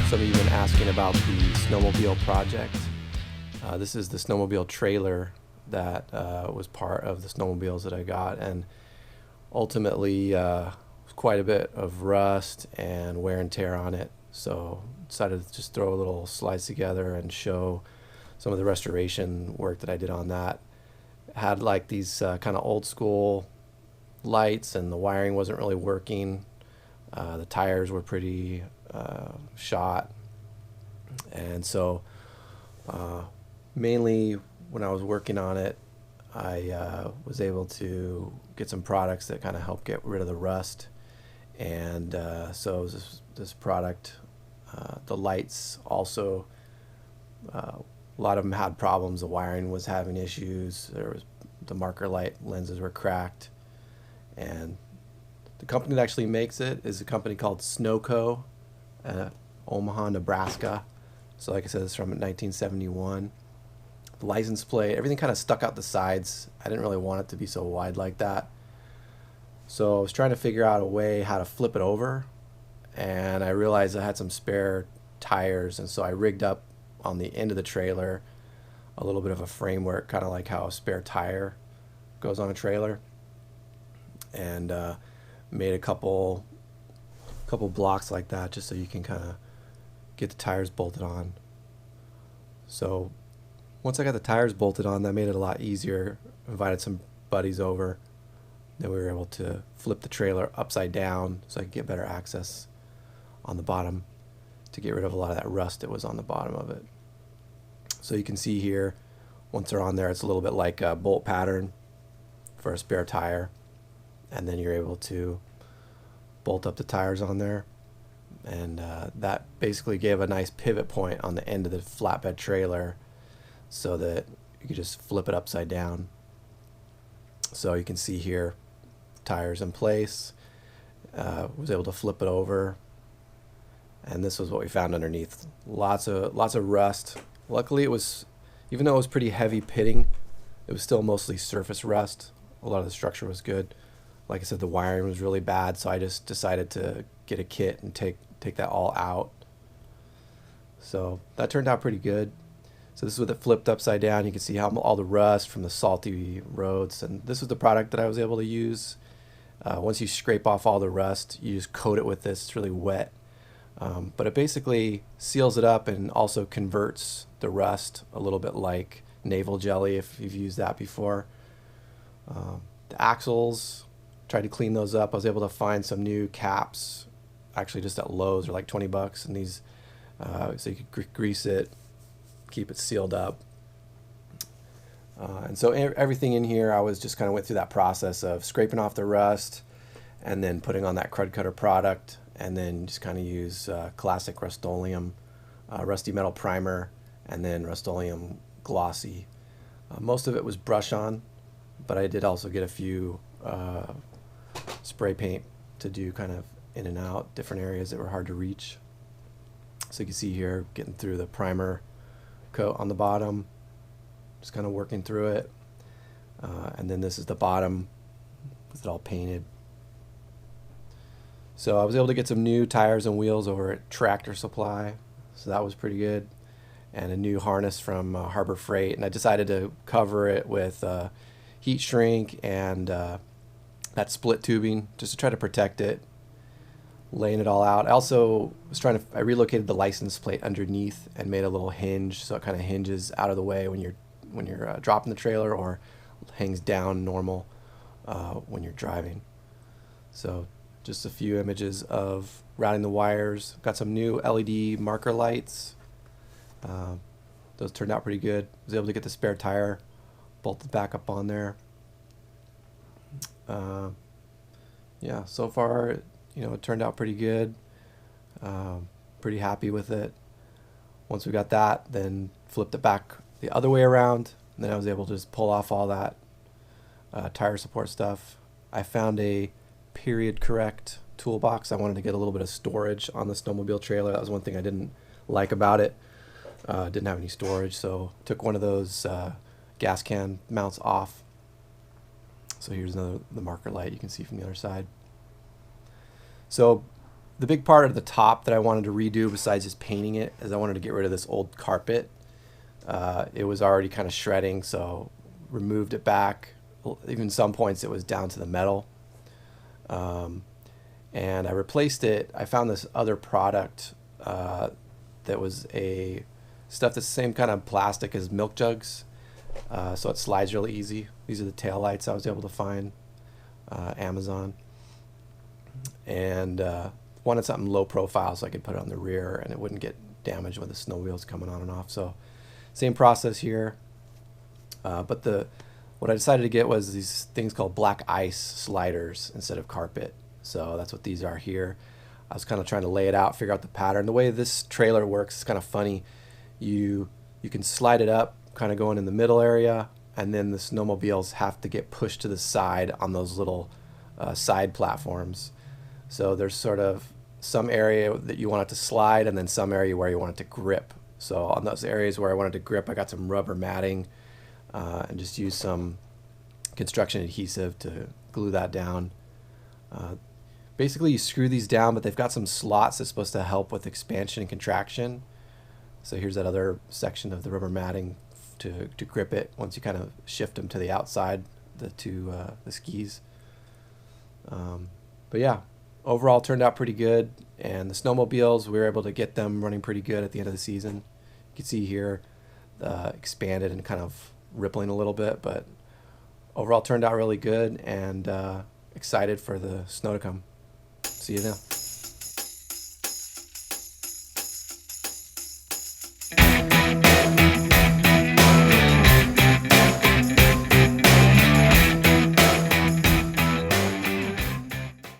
Some of you have been asking about the snowmobile project. This is the snowmobile trailer that was part of the snowmobiles that I got, and ultimately quite a bit of rust and wear and tear on it. So decided to just throw a little slides together and show some of the restoration work that I did on that. Had like these kind of old school lights, and the wiring wasn't really working. The tires were pretty shot, and so mainly when I was working on it, I was able to get some products that kind of help get rid of the rust. And so it was this product, the lights also, a lot of them had problems. The wiring was having issues. The marker light lenses were cracked, and the company that actually makes it is a company called SnowCo, Omaha, Nebraska. So like I said, it's from 1971. The license plate, everything kind of stuck out the sides. I didn't really want it to be so wide like that. So I was trying to figure out a way how to flip it over, and I realized I had some spare tires, and so I rigged up on the end of the trailer a little bit of a framework, kind of like how a spare tire goes on a trailer, and made a couple blocks like that just so you can kind of get the tires bolted on. So once I got the tires bolted on, that made it a lot easier. Invited some buddies over. Then we were able to flip the trailer upside down so I could get better access on the bottom to get rid of a lot of that rust that was on the bottom of it. So you can see here, once they're on there, it's a little bit like a bolt pattern for a spare tire. And then you're able to bolt up the tires on there. And that basically gave a nice pivot point on the end of the flatbed trailer so that you could just flip it upside down. So you can see here, tires in place. Was able to flip it over, and this was what we found underneath. Lots of rust. Luckily, it was, even though it was pretty heavy pitting, it was still mostly surface rust. A lot of the structure was good. Like I said, the wiring was really bad, so I just decided to get a kit and take that all out. So that turned out pretty good. So this is with it flipped upside down. You can see how all the rust from the salty roads, and this was the product that I was able to use. Once you scrape off all the rust, you just coat it with this. It's really wet, but it basically seals it up and also converts the rust a little bit like navel jelly, if you've used that before. The axles, tried to clean those up. I was able to find some new caps, actually just at Lowe's. They're like 20 bucks, and these, so you could grease it, keep it sealed up. And so everything in here, I was just kind of went through that process of scraping off the rust and then putting on that Crud Cutter product, and then just kind of use classic Rust-Oleum rusty metal primer, and then Rust-Oleum glossy. Most of it was brush on, but I did also get a few spray paint to do kind of in and out different areas that were hard to reach. So you can see here, getting through the primer coat on the bottom, just kind of working through it, and then this is the bottom with it all painted. So I was able to get some new tires and wheels over at Tractor Supply, so that was pretty good, and a new harness from Harbor Freight, and I decided to cover it with heat shrink and that split tubing just to try to protect it, laying it all out. I also was I relocated the license plate underneath and made a little hinge so it kind of hinges out of the way when you're dropping the trailer, or hangs down normal when you're driving. So just a few images of routing the wires. Got some new LED marker lights. Those turned out pretty good. Was able to get the spare tire bolted back up on there. Yeah, so far, it turned out pretty good. Pretty happy with it. Once we got that, then flipped it back the other way around, and then I was able to just pull off all that tire support stuff. I found a period correct toolbox. I wanted to get a little bit of storage on the snowmobile trailer. That was one thing I didn't like about it. Didn't have any storage, so took one of those gas can mounts off. So here's the marker light you can see from the other side. So The big part of the top that I wanted to redo besides just painting it is I wanted to get rid of this old carpet. It was already kind of shredding, so removed it back. Even some points it was down to the metal. And I replaced it. I found this other product that was a stuff that's the same kind of plastic as milk jugs, so it slides really easy. These are the tail lights I was able to find, Amazon, and wanted something low profile so I could put it on the rear and it wouldn't get damaged when the snowmobile's coming on and off. So same process here, but what I decided to get was these things called black ice sliders instead of carpet. So that's what these are here. I was kind of trying to lay it out, figure out the pattern. The way this trailer works is kind of funny. You can slide it up, kind of going in the middle area, and then the snowmobiles have to get pushed to the side on those little side platforms. So there's sort of some area that you want it to slide, and then some area where you want it to grip. So on those areas where I wanted to grip, I got some rubber matting and just used some construction adhesive to glue that down. Basically, you screw these down, but they've got some slots that's supposed to help with expansion and contraction. So here's that other section of the rubber matting to grip it once you kind of shift them to the outside, the skis. But yeah, overall turned out pretty good. And the snowmobiles, we were able to get them running pretty good at the end of the season. You can see here, expanded and kind of rippling a little bit, but overall turned out really good, and excited for the snow to come. See you now.